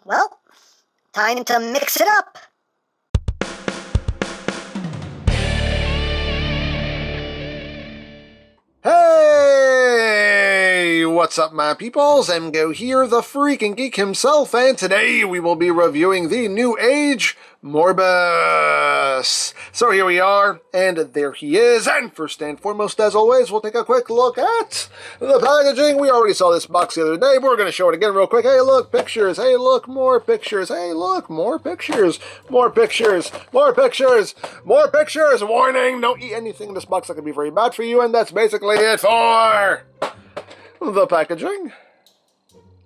Well, time to mix it up. Hey! What's up, my peoples? EmGo here, the freaking geek himself, and today we will be reviewing the Newage MORBUS. So here we are, and there he is, and first and foremost, as always, we'll take a quick look at the packaging. We already saw this box the other day, but we're going to show it again real quick. Hey, look, pictures. Hey, look, more pictures. Hey, look, more pictures. More pictures. More pictures. More pictures. Warning, don't eat anything in this box that could be very bad for you, and that's basically it for the packaging.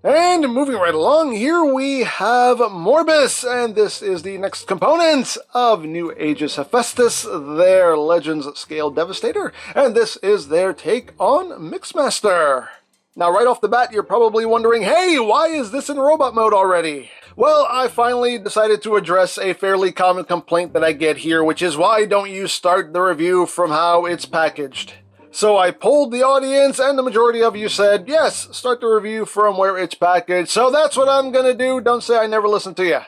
And moving right along, here we have Morbus, and this is the next component of Newage's Hephaestus, their Legends Scale Devastator, and this is their take on Mixmaster. Now, right off the bat, you're probably wondering, hey, why is this in robot mode already? Well, I finally decided to address a fairly common complaint that I get here, which is why don't you start the review from how it's packaged? So I polled the audience, and the majority of you said, yes, start the review from where it's packaged. So that's what I'm gonna do. Don't say I never listened to you.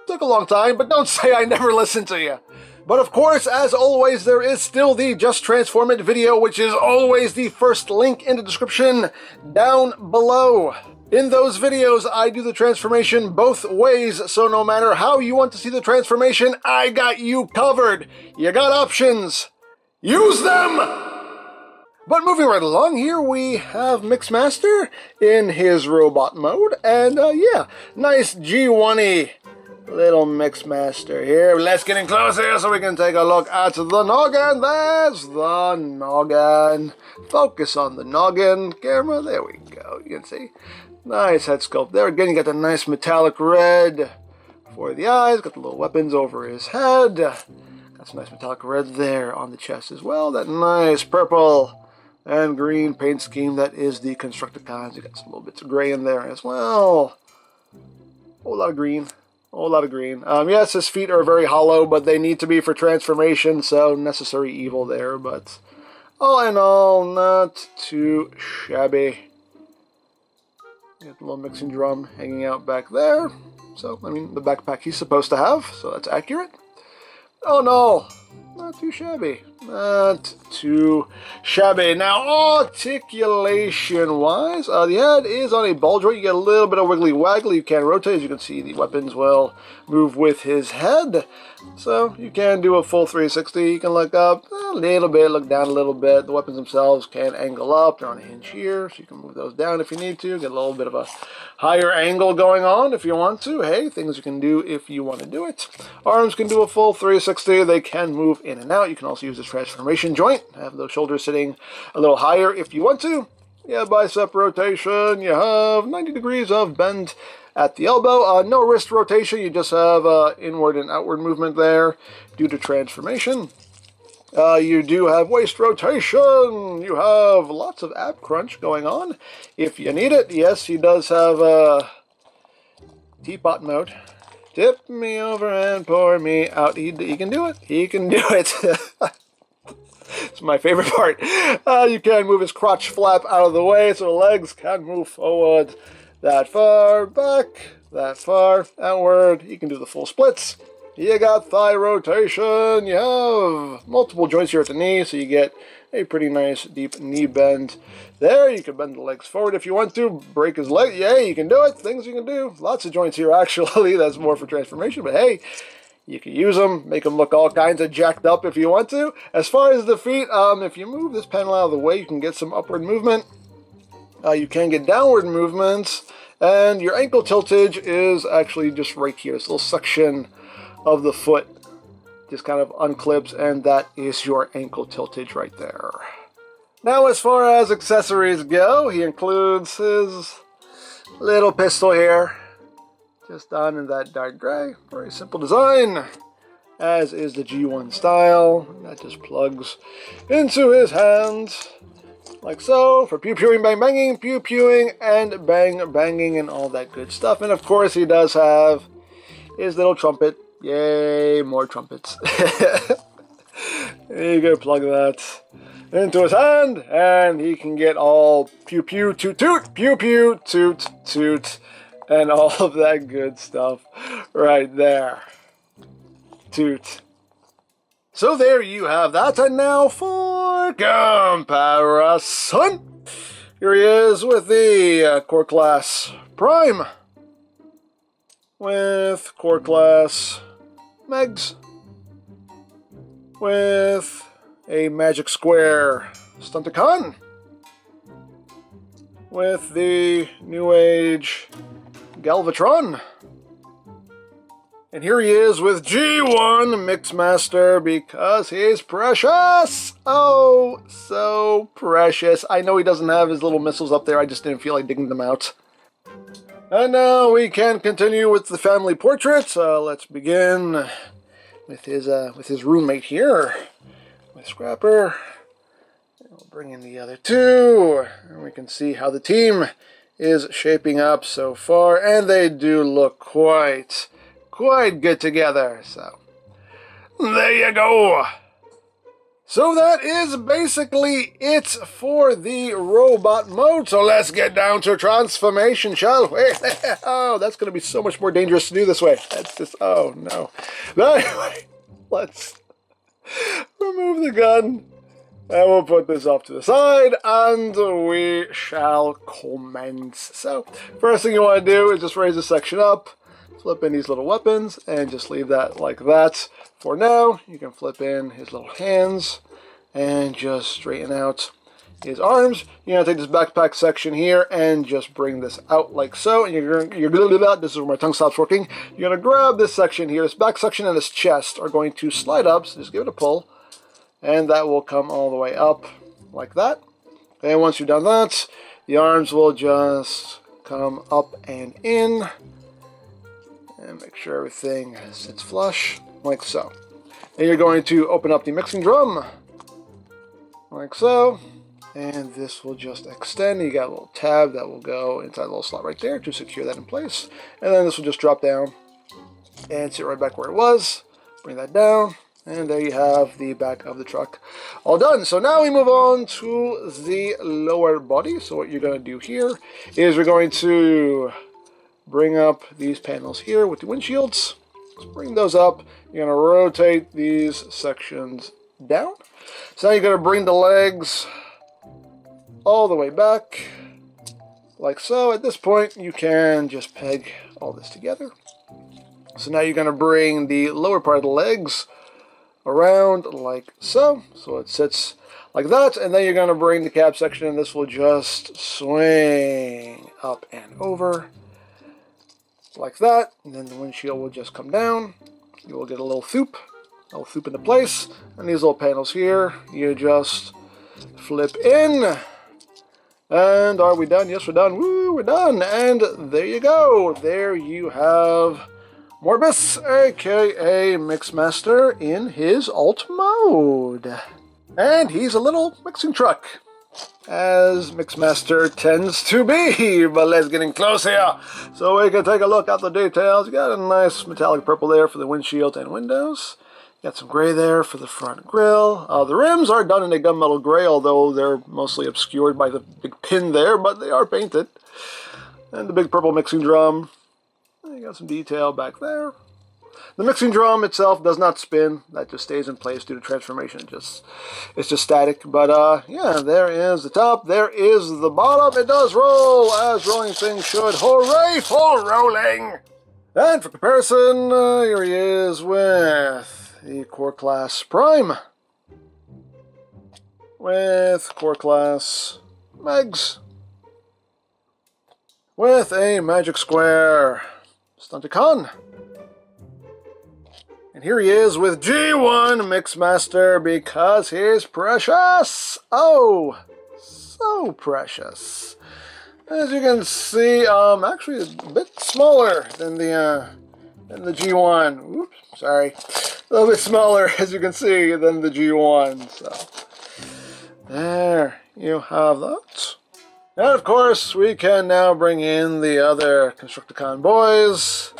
Took a long time, but don't say I never listened to you. But of course, as always, there is still the Just Transform It video, which is always the first link in the description down below. In those videos, I do the transformation both ways, so no matter how you want to see the transformation, I got you covered. You got options. Use them! But moving right along, here we have Mixmaster in his robot mode, and yeah, nice G1-y little Mixmaster here. Let's get in close here so we can take a look at the noggin. There's the noggin. Focus on the noggin. Camera, there we go. You can see. Nice head sculpt there. Again, you got the nice metallic red for the eyes. Got the little weapons over his head. Got some nice metallic red there on the chest as well. That nice purple and green paint scheme, that is the Constructicons. You got some little bits of gray in there as well. Whole lot of green. Whole lot of green. Yes, his feet are very hollow, but they need to be for transformation, so necessary evil there. But all in all, not too shabby. Got the little mixing drum hanging out back there. So, I mean, the backpack he's supposed to have, so that's accurate. Oh no! Not too shabby. Not too shabby. Now, articulation-wise, the head is on a ball joint. You get a little bit of wiggly-waggly. You can rotate. As you can see, the weapons will move with his head. So, you can do a full 360. You can look up a little bit, look down a little bit. The weapons themselves can angle up. They're on a hinge here, so you can move those down if you need to. Get a little bit of a higher angle going on if you want to. Hey, things you can do if you want to do it. Arms can do a full 360. They can move in and out. You can also use this transformation joint. Have those shoulders sitting a little higher if you want to. You have bicep rotation. You have 90 degrees of bend at the elbow. No wrist rotation. You just have inward and outward movement there due to transformation. You do have waist rotation. You have lots of ab crunch going on if you need it. Yes, he does have teapot mode. Tip me over and pour me out. He can do it. He can do it. It's my favorite part. You can move his crotch flap out of the way so the legs can move forward that far, back, that far, outward. You can do the full splits. You got thigh rotation. You have multiple joints here at the knee, so you get a pretty nice deep knee bend there. You can bend the legs forward if you want to. Break his leg. Yeah, you can do it. Things you can do. Lots of joints here, actually. That's more for transformation, but hey, you can use them, make them look all kinds of jacked up if you want to. As far as the feet, if you move this panel out of the way, you can get some upward movement. You can get downward movements, and your ankle tiltage is actually just right here. This little section of the foot just kind of unclips, and that is your ankle tiltage right there. Now, as far as accessories go, he includes his little pistol here, just done in that dark gray. Very simple design, as is the G1 style. That just plugs into his hands, like so, for pew-pewing, bang-banging, pew-pewing, and bang-banging, and all that good stuff. And of course, he does have his little trumpet. Yay, more trumpets. There you go, plug that into his hand, and he can get all pew-pew, toot-toot, pew-pew, toot-toot, and all of that good stuff right there. Toot. So there you have that, and now for comparison. Here he is with the Core Class Prime, with Core Class Megs, with a Magic Square Stunticon, with the Newage Galvatron. And here he is with G1 Mixmaster because he's precious. Oh, so precious. I know he doesn't have his little missiles up there. I just didn't feel like digging them out. And now we can continue with the family portrait. Let's begin with his roommate here, with Scrapper. We'll bring in the other two, and we can see how the team is shaping up so far, and they do look quite good together. So there you go. So that is basically it for the robot mode. So let's get down to transformation, shall we? Oh, that's going to be so much more dangerous to do this way. That's just, oh no. But anyway, let's remove the gun. And we'll put this off to the side, and we shall commence. So, first thing you want to do is just raise this section up, flip in these little weapons, and just leave that like that. For now, you can flip in his little hands, and just straighten out his arms. You're going to take this backpack section here, and just bring this out like so, and you're going to do that. This is where my tongue stops working. You're going to grab this section here, this back section and his chest are going to slide up, so just give it a pull. And that will come all the way up like that. And once you've done that, the arms will just come up and in. And make sure everything sits flush, like so. And you're going to open up the mixing drum, like so. And this will just extend. You got a little tab that will go inside the little slot right there to secure that in place. And then this will just drop down and sit right back where it was. Bring that down. And there you have the back of the truck all done. So now we move on to the lower body. So what you're going to do here is we're going to bring up these panels here with the windshields. Let's bring those up. You're going to rotate these sections down. So now you're going to bring the legs all the way back, like so. At this point, you can just peg all this together. So now you're going to bring the lower part of the legs around like so. So it sits like that, and then you're going to bring the cab section, and this will just swing up and over like that, and then the windshield will just come down. You will get a little thoop into place, and these little panels here, you just flip in. And are we done? Yes, we're done. Woo, we're done. And there you go. There you have Morbus, aka Mixmaster, in his alt mode. And he's a little mixing truck, as Mixmaster tends to be. But let's get in close here so we can take a look at the details. You got a nice metallic purple there for the windshield and windows. Got some gray there for the front grille. The rims are done in a gunmetal gray, although they're mostly obscured by the big pin there, but they are painted. And the big purple mixing drum. You got some detail back there. The mixing drum itself does not spin. That just stays in place due to transformation. It's just static. But yeah, there is the top. There is the bottom. It does roll, as rolling things should. Hooray for rolling! And for comparison, here he is with the Core Class Prime, with Core Class Megs, with a Magic Square Stunticon. And here he is with G1 Mixmaster because he's precious. Oh, so precious. As you can see, actually a bit smaller than the G1. Oops, sorry. A little bit smaller, as you can see, than the G1. So, there you have that. And of course, we can now bring in the other Constructicon boys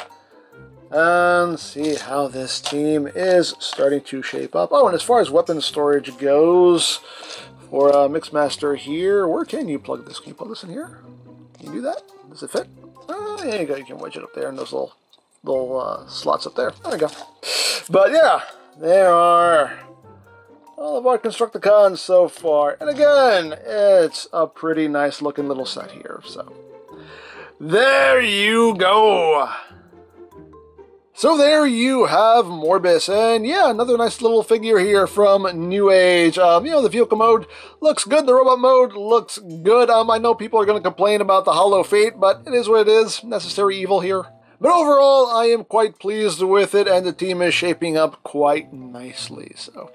and see how this team is starting to shape up. Oh, and as far as weapon storage goes, for Mixmaster here, where can you plug this? Can you plug this in here? Can you do that? Does it fit? There you go. You can wedge it up there in those little slots up there. There we go. But yeah, there are all of our Constructicons so far. And again, it's a pretty nice looking little set here. So there you go. So there you have Morbus, and yeah, another nice little figure here from Newage. The vehicle mode looks good, the robot mode looks good. I know people are going to complain about the hollow fate, but it is what it is, necessary evil here. But overall, I am quite pleased with it, and the team is shaping up quite nicely. So,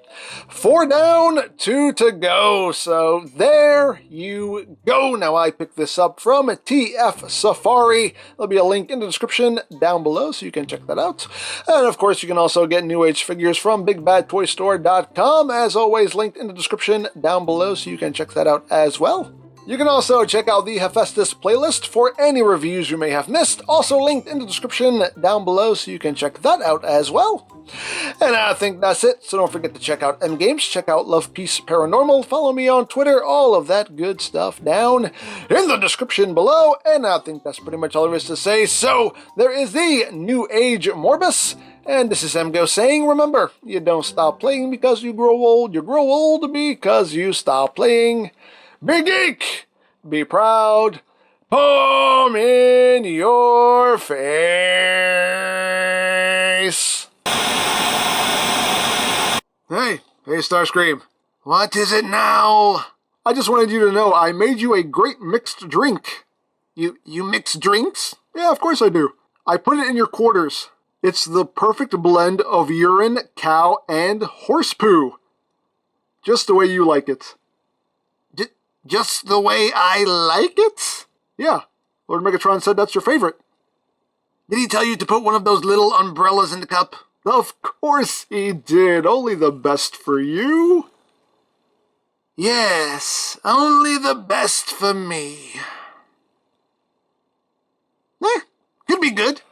4 down, 2 to go. So, there you go. Now, I picked this up from TF Safari. There'll be a link in the description down below, so you can check that out. And, of course, you can also get Newage figures from BigBadToyStore.com. As always, linked in the description down below, so you can check that out as well. You can also check out the Hephaestus playlist for any reviews you may have missed, also linked in the description down below, so you can check that out as well. And I think that's it, so don't forget to check out EmGo's, check out Love Peace Paranormal, follow me on Twitter, all of that good stuff down in the description below, and I think that's pretty much all there is to say. So, there is the Newage Morbus, and this is EmGo saying, remember, you don't stop playing because you grow old because you stop playing. Be geek, be proud, palm in your face. Hey Starscream, what is it now? I just wanted you to know I made you a great mixed drink. You mix drinks? Yeah, of course I do. I put it in your quarters. It's the perfect blend of urine, cow, and horse poo. Just the way you like it. Just the way I like it? Yeah, Lord Megatron said that's your favorite. Did he tell you to put one of those little umbrellas in the cup? Of course he did. Only the best for you. Yes, only the best for me. Could be good.